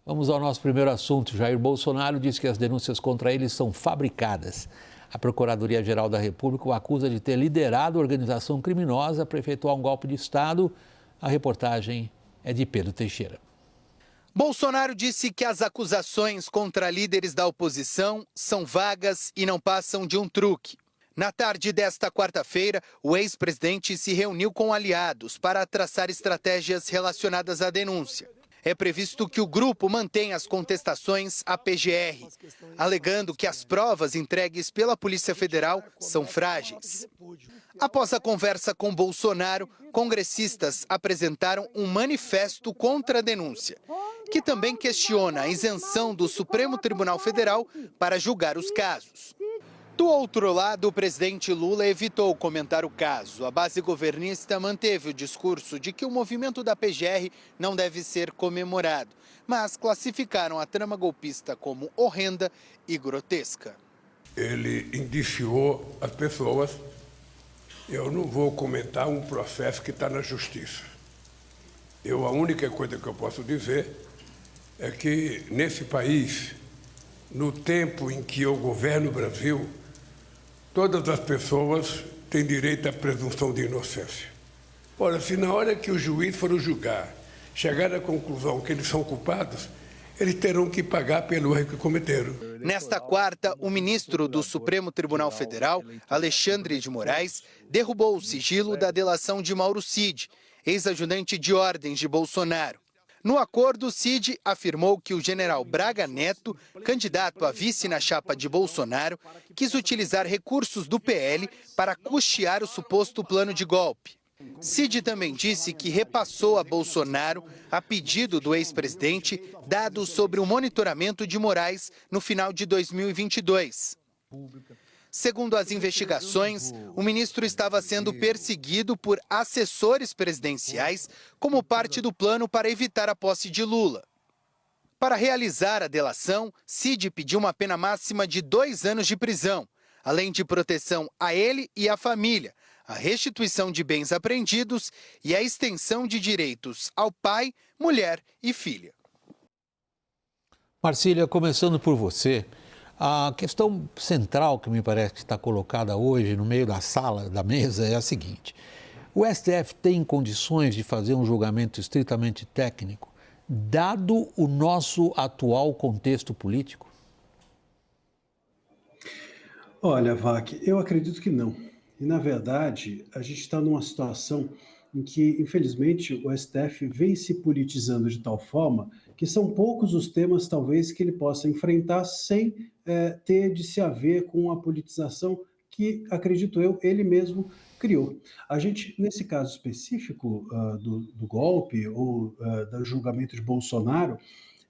Vamos ao nosso primeiro assunto. Jair Bolsonaro diz que as denúncias contra ele são fabricadas. A Procuradoria-Geral da República o acusa de ter liderado a organização criminosa para efetuar um golpe de Estado. A reportagem é de Pedro Teixeira. Bolsonaro disse que as acusações contra líderes da oposição são vagas e não passam de um truque. Na tarde desta quarta-feira, o ex-presidente se reuniu com aliados para traçar estratégias relacionadas à denúncia. É previsto que o grupo mantenha as contestações à PGR, alegando que as provas entregues pela Polícia Federal são frágeis. Após a conversa com Bolsonaro, congressistas apresentaram um manifesto contra a denúncia, que também questiona a isenção do Supremo Tribunal Federal para julgar os casos. Do outro lado, o presidente Lula evitou comentar o caso. A base governista manteve o discurso de que o movimento da PGR não deve ser comemorado, mas classificaram a trama golpista como horrenda e grotesca. Ele indiciou as pessoas. Eu não vou comentar um processo que está na justiça. A única coisa que eu posso dizer é que nesse país, no tempo em que eu governo o Brasil, todas as pessoas têm direito à presunção de inocência. Ora, se na hora que o juiz for julgar, chegar à conclusão que eles são culpados, eles terão que pagar pelo erro que cometeram. Nesta quarta, o ministro do Supremo Tribunal Federal, Alexandre de Moraes, derrubou o sigilo da delação de Mauro Cid, ex-ajudante de ordens de Bolsonaro. No acordo, Cid afirmou que o general Braga Neto, candidato a vice na chapa de Bolsonaro, quis utilizar recursos do PL para custear o suposto plano de golpe. Cid também disse que repassou a Bolsonaro, a pedido do ex-presidente, dados sobre o monitoramento de Moraes no final de 2022. Segundo as investigações, o ministro estava sendo perseguido por assessores presidenciais como parte do plano para evitar a posse de Lula. Para realizar a delação, Cid pediu uma pena máxima de 2 anos de prisão, além de proteção a ele e à família, a restituição de bens apreendidos e a extensão de direitos ao pai, mulher e filha. Marcília, começando por você. A questão central que me parece que está colocada hoje no meio da sala, da mesa, é a seguinte: o STF tem condições de fazer um julgamento estritamente técnico, dado o nosso atual contexto político? Olha, Vac, eu acredito que não. E, na verdade, a gente está numa situação em que, infelizmente, o STF vem se politizando de tal forma que são poucos os temas, talvez, que ele possa enfrentar sem ter de se haver com a politização que, acredito eu, ele mesmo criou. A gente, nesse caso específico do golpe ou do julgamento de Bolsonaro,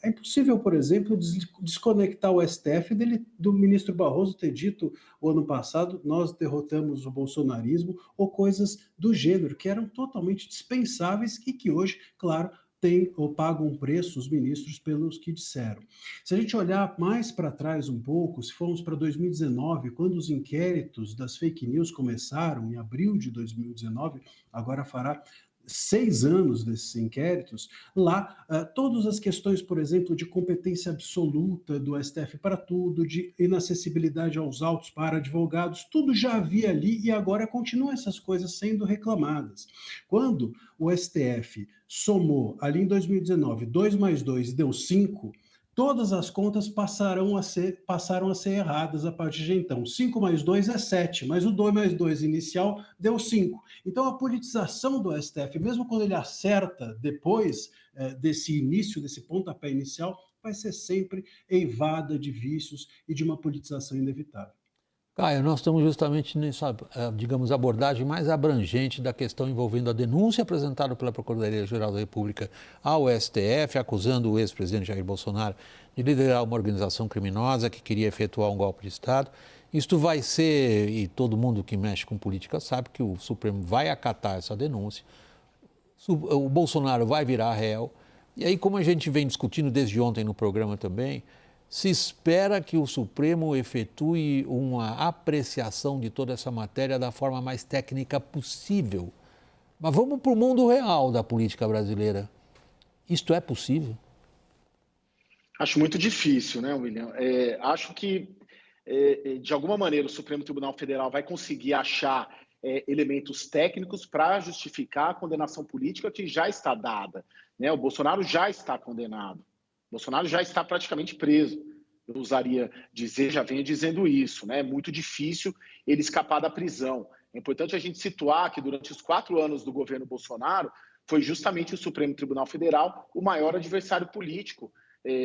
é impossível, por exemplo, desconectar o STF do ministro Barroso ter dito o ano passado: nós derrotamos o bolsonarismo, ou coisas do gênero, que eram totalmente dispensáveis e que hoje, claro, têm ou pagam preço os ministros pelos que disseram. Se a gente olhar mais para trás um pouco, se formos para 2019, quando os inquéritos das fake news começaram, em abril de 2019, agora fará 6 anos desses inquéritos, lá todas as questões, por exemplo, de competência absoluta do STF para tudo, de inacessibilidade aos autos para advogados, tudo já havia ali e agora continuam essas coisas sendo reclamadas. Quando o STF somou ali em 2019 2 mais 2 deu 5, todas as contas passaram a ser erradas a partir de então. 5 mais 2 é 7, mas o 2 mais 2 inicial deu 5. Então, a politização do STF, mesmo quando ele acerta depois desse início, desse pontapé inicial, vai ser sempre eivada de vícios e de uma politização inevitável. Caio, nós estamos justamente nessa, digamos, abordagem mais abrangente da questão envolvendo a denúncia apresentada pela Procuradoria-Geral da República ao STF, acusando o ex-presidente Jair Bolsonaro de liderar uma organização criminosa que queria efetuar um golpe de Estado. Isto vai ser, e todo mundo que mexe com política sabe que o Supremo vai acatar essa denúncia, o Bolsonaro vai virar réu, e aí, como a gente vem discutindo desde ontem no programa também, se espera que o Supremo efetue uma apreciação de toda essa matéria da forma mais técnica possível. Mas vamos para o mundo real da política brasileira. Isto é possível? Acho muito difícil, né, William? Acho que, de alguma maneira, o Supremo Tribunal Federal vai conseguir achar elementos técnicos para justificar a condenação política que já está dada, né? O Bolsonaro já está condenado. O Bolsonaro já está praticamente preso. Eu usaria dizer, já venho dizendo isso, né? É muito difícil ele escapar da prisão. É importante a gente situar que durante os 4 anos do governo Bolsonaro foi justamente o Supremo Tribunal Federal o maior adversário político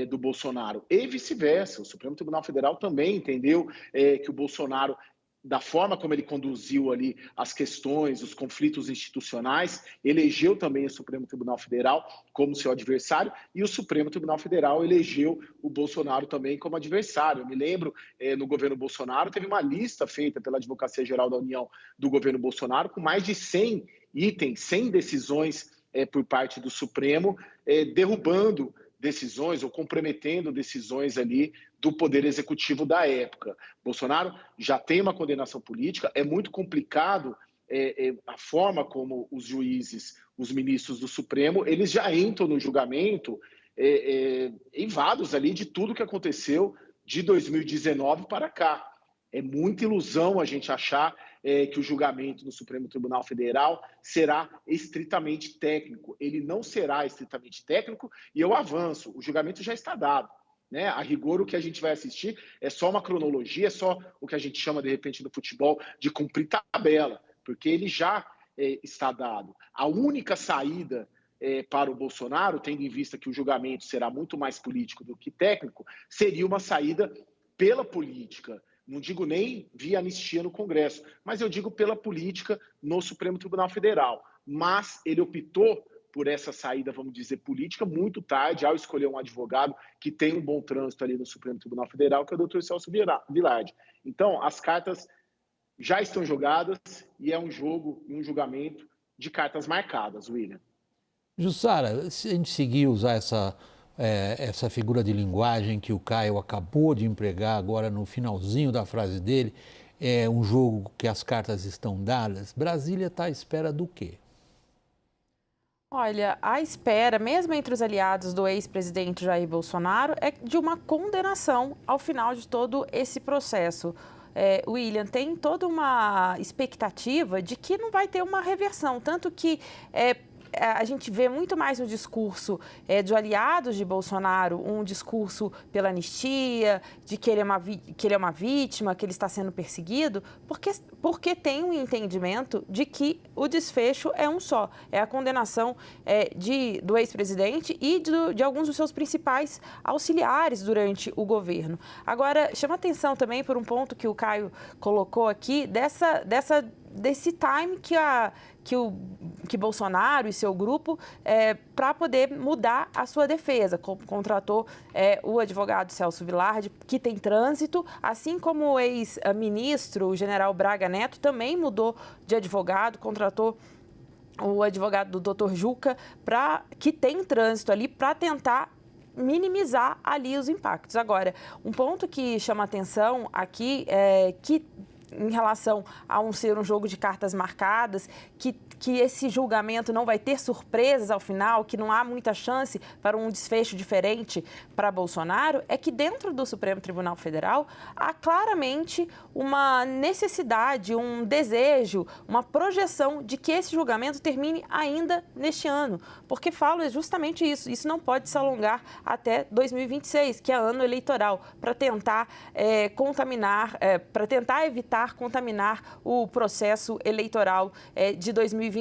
do Bolsonaro e vice-versa. O Supremo Tribunal Federal também entendeu que o Bolsonaro, da forma como ele conduziu ali as questões, os conflitos institucionais, elegeu também o Supremo Tribunal Federal como seu adversário e o Supremo Tribunal Federal elegeu o Bolsonaro também como adversário. Eu me lembro, no governo Bolsonaro, teve uma lista feita pela Advocacia Geral da União do governo Bolsonaro com mais de 100 itens, 100 decisões por parte do Supremo, derrubando decisões ou comprometendo decisões ali do Poder Executivo da época. Bolsonaro já tem uma condenação política, é muito complicado a forma como os juízes, os ministros do Supremo, eles já entram no julgamento eivados ali de tudo que aconteceu de 2019 para cá. É muita ilusão a gente achar que o julgamento do Supremo Tribunal Federal será estritamente técnico. Ele não será estritamente técnico e eu avanço, o julgamento já está dado, né? A rigor, o que a gente vai assistir é só uma cronologia, é só o que a gente chama, de repente, no futebol, de cumprir tabela, porque ele já está dado. A única saída para o Bolsonaro, tendo em vista que o julgamento será muito mais político do que técnico, seria uma saída pela política. Não digo nem via anistia no Congresso, mas eu digo pela política no Supremo Tribunal Federal. Mas ele optou por essa saída, vamos dizer, política, muito tarde, ao escolher um advogado que tem um bom trânsito ali no Supremo Tribunal Federal, que é o doutor Celso Vilardi. Então, as cartas já estão jogadas e é um jogo e um julgamento de cartas marcadas, William. Jussara, se a gente seguir usar essa figura de linguagem que o Caio acabou de empregar agora no finalzinho da frase dele, é um jogo que as cartas estão dadas, Brasília está à espera do quê? Olha, a espera, mesmo entre os aliados do ex-presidente Jair Bolsonaro, é de uma condenação ao final de todo esse processo. William, tem toda uma expectativa de que não vai ter uma reversão, tanto que a gente vê muito mais no discurso de aliados de Bolsonaro, um discurso pela anistia, de que ele é uma vítima, que ele está sendo perseguido, porque tem um entendimento de que o desfecho é um só, é a condenação do ex-presidente e de alguns dos seus principais auxiliares durante o governo. Agora, chama atenção também por um ponto que o Caio colocou aqui, desse time que Bolsonaro e seu grupo, para poder mudar a sua defesa, contratou o advogado Celso Vilardi, que tem trânsito, assim como o ex-ministro, o general Braga Neto, também mudou de advogado, contratou o advogado do Dr. Juca, que tem trânsito ali, para tentar minimizar ali os impactos. Agora, um ponto que chama atenção aqui é que, em relação a ser um jogo de cartas marcadas, que esse julgamento não vai ter surpresas ao final, que não há muita chance para um desfecho diferente para Bolsonaro, é que dentro do Supremo Tribunal Federal há claramente uma necessidade, um desejo, uma projeção de que esse julgamento termine ainda neste ano, porque falo justamente isso não pode se alongar até 2026, que é ano eleitoral, para tentar para tentar evitar contaminar o processo eleitoral de 2026.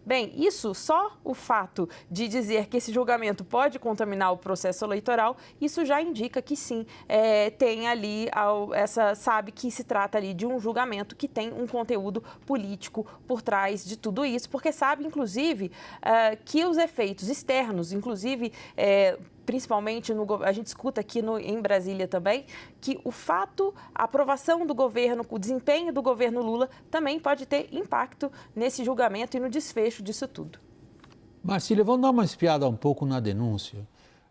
Bem, só o fato de dizer que esse julgamento pode contaminar o processo eleitoral, isso já indica que sim, tem ali, sabe que se trata ali de um julgamento que tem um conteúdo político por trás de tudo isso, porque sabe, inclusive, que os efeitos externos, inclusive, principalmente a gente escuta aqui em Brasília também, que a aprovação do governo, o desempenho do governo Lula também pode ter impacto nesse julgamento e no desfecho disso tudo. Marcília, vamos dar uma espiada um pouco na denúncia.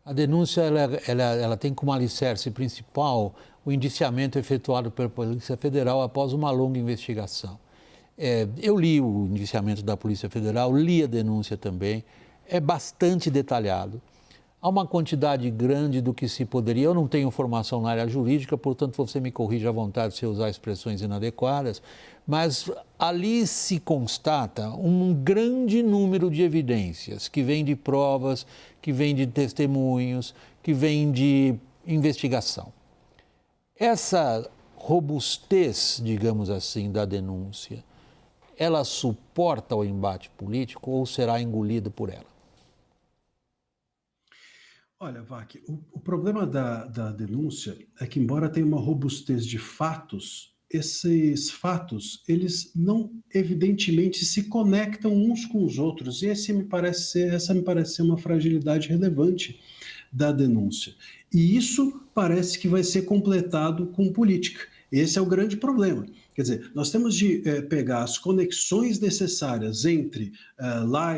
A denúncia ela tem como alicerce principal o indiciamento efetuado pela Polícia Federal após uma longa investigação. Eu li o indiciamento da Polícia Federal, li a denúncia também, é bastante detalhado. há uma quantidade grande do que se poderia. Eu não tenho formação na área jurídica, portanto você me corrige à vontade se eu usar expressões inadequadas, mas ali se constata um grande número de evidências que vêm de provas, que vêm de testemunhos, que vêm de investigação. Essa robustez, digamos assim, da denúncia, ela suporta o embate político ou será engolida por ela? Olha, Vac, o problema da denúncia é que, embora tenha uma robustez de fatos, esses fatos, eles não evidentemente se conectam uns com os outros, e essa me parece ser uma fragilidade relevante da denúncia. E isso parece que vai ser completado com política. Esse é o grande problema. Quer dizer, nós temos de pegar as conexões necessárias entre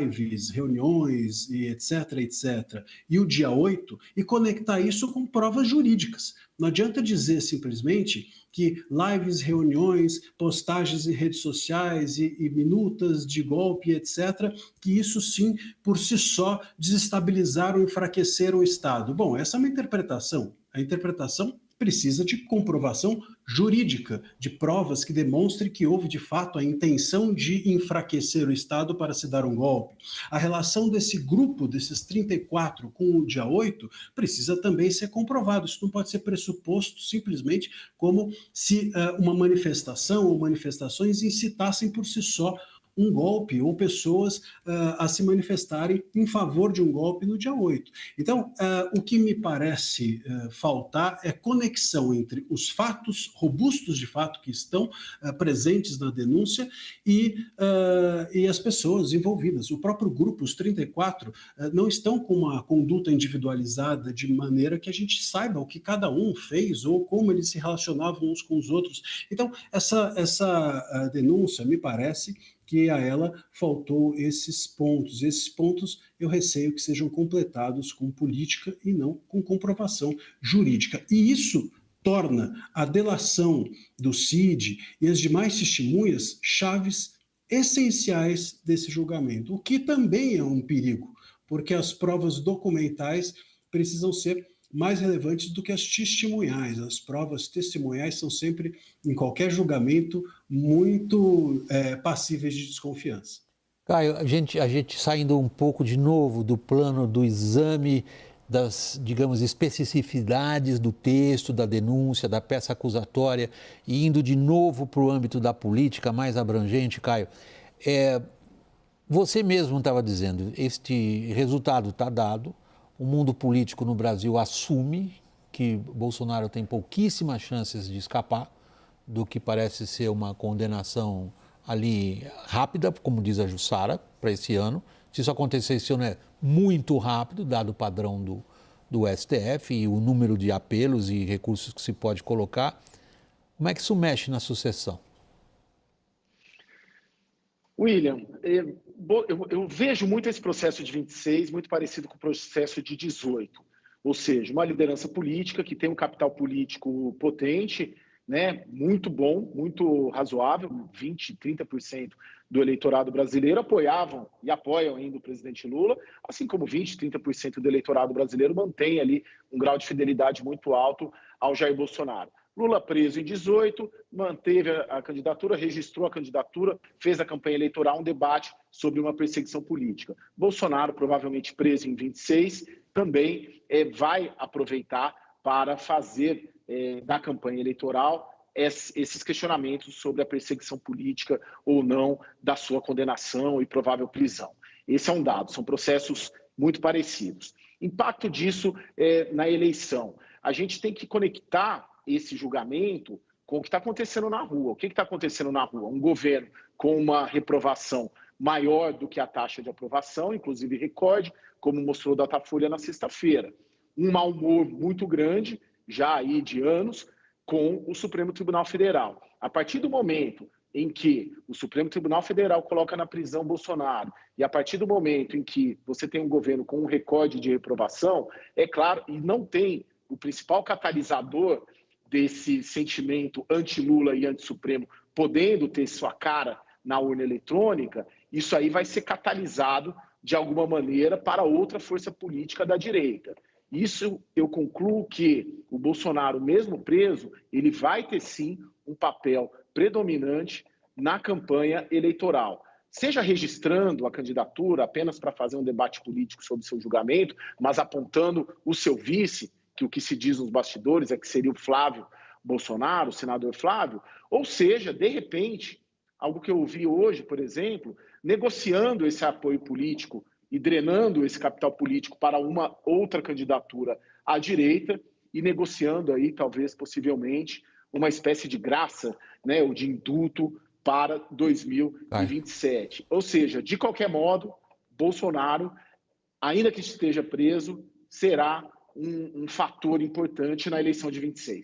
lives, reuniões e etc., e o dia 8, e conectar isso com provas jurídicas. Não adianta dizer simplesmente que lives, reuniões, postagens em redes sociais e minutas de golpe, etc., que isso sim, por si só, desestabilizaram ou enfraqueceram o Estado. Bom, essa é uma interpretação. A interpretação precisa de comprovação jurídica, de provas que demonstrem que houve, de fato, a intenção de enfraquecer o Estado para se dar um golpe. A relação desse grupo, desses 34, com o dia 8, precisa também ser comprovado. Isso não pode ser pressuposto simplesmente como se uma manifestação ou manifestações incitassem por si só um golpe ou pessoas a se manifestarem em favor de um golpe no dia 8. Então, o que me parece faltar é conexão entre os fatos robustos de fato que estão presentes na denúncia e as pessoas envolvidas. O próprio grupo, os 34, não estão com uma conduta individualizada de maneira que a gente saiba o que cada um fez ou como eles se relacionavam uns com os outros. Então, essa denúncia, me parece que a ela faltou esses pontos. Esses pontos eu receio que sejam completados com política e não com comprovação jurídica. E isso torna a delação do Cid e as demais testemunhas chaves essenciais desse julgamento, o que também é um perigo, porque as provas documentais precisam ser mais relevantes do que as testemunhais. As provas testemunhais são sempre, em qualquer julgamento, muito passíveis de desconfiança. Caio, a gente saindo um pouco de novo do plano do exame das, digamos, especificidades do texto, da denúncia, da peça acusatória, e indo de novo para o âmbito da política mais abrangente, Caio, você mesmo estava dizendo, este resultado está dado. O mundo político no Brasil assume que Bolsonaro tem pouquíssimas chances de escapar do que parece ser uma condenação ali rápida, como diz a Jussara, para esse ano. Se isso acontecer esse ano é muito rápido, dado o padrão do STF e o número de apelos e recursos que se pode colocar. Como é que isso mexe na sucessão? William, eu vejo muito esse processo de 26 muito parecido com o processo de 18, ou seja, uma liderança política que tem um capital político potente, né, muito bom, muito razoável, 20%, 30% do eleitorado brasileiro apoiavam e apoiam ainda o presidente Lula, assim como 20%, 30% do eleitorado brasileiro mantém ali um grau de fidelidade muito alto ao Jair Bolsonaro. Lula preso em 18, manteve a candidatura, registrou a candidatura, fez a campanha eleitoral, um debate sobre uma perseguição política. Bolsonaro, provavelmente preso em 26, também vai aproveitar para fazer da campanha eleitoral esses questionamentos sobre a perseguição política ou não da sua condenação e provável prisão. Esse é um dado, são processos muito parecidos. Impacto disso na eleição. A gente tem que conectar esse julgamento com o que está acontecendo na rua. O que está acontecendo na rua? Um governo com uma reprovação maior do que a taxa de aprovação, inclusive recorde, como mostrou o Datafolha na sexta-feira. Um mau humor muito grande, já aí de anos, com o Supremo Tribunal Federal. A partir do momento em que o Supremo Tribunal Federal coloca na prisão Bolsonaro, e a partir do momento em que você tem um governo com um recorde de reprovação, é claro, e não tem o principal catalisador desse sentimento anti-Lula e anti-Supremo podendo ter sua cara na urna eletrônica, isso aí vai ser catalisado de alguma maneira, para outra força política da direita. Isso eu concluo que o Bolsonaro, mesmo preso, ele vai ter sim um papel predominante na campanha eleitoral. Seja registrando a candidatura apenas para fazer um debate político sobre seu julgamento, mas apontando o seu vice, que o que se diz nos bastidores é que seria o Flávio Bolsonaro, o senador Flávio, ou seja, de repente, algo que eu ouvi hoje, por exemplo, negociando esse apoio político e drenando esse capital político para uma outra candidatura à direita e negociando aí, talvez, possivelmente, uma espécie de graça, né, ou de indulto para 2027. Ou seja, de qualquer modo, Bolsonaro, ainda que esteja preso, será um fator importante na eleição de 26.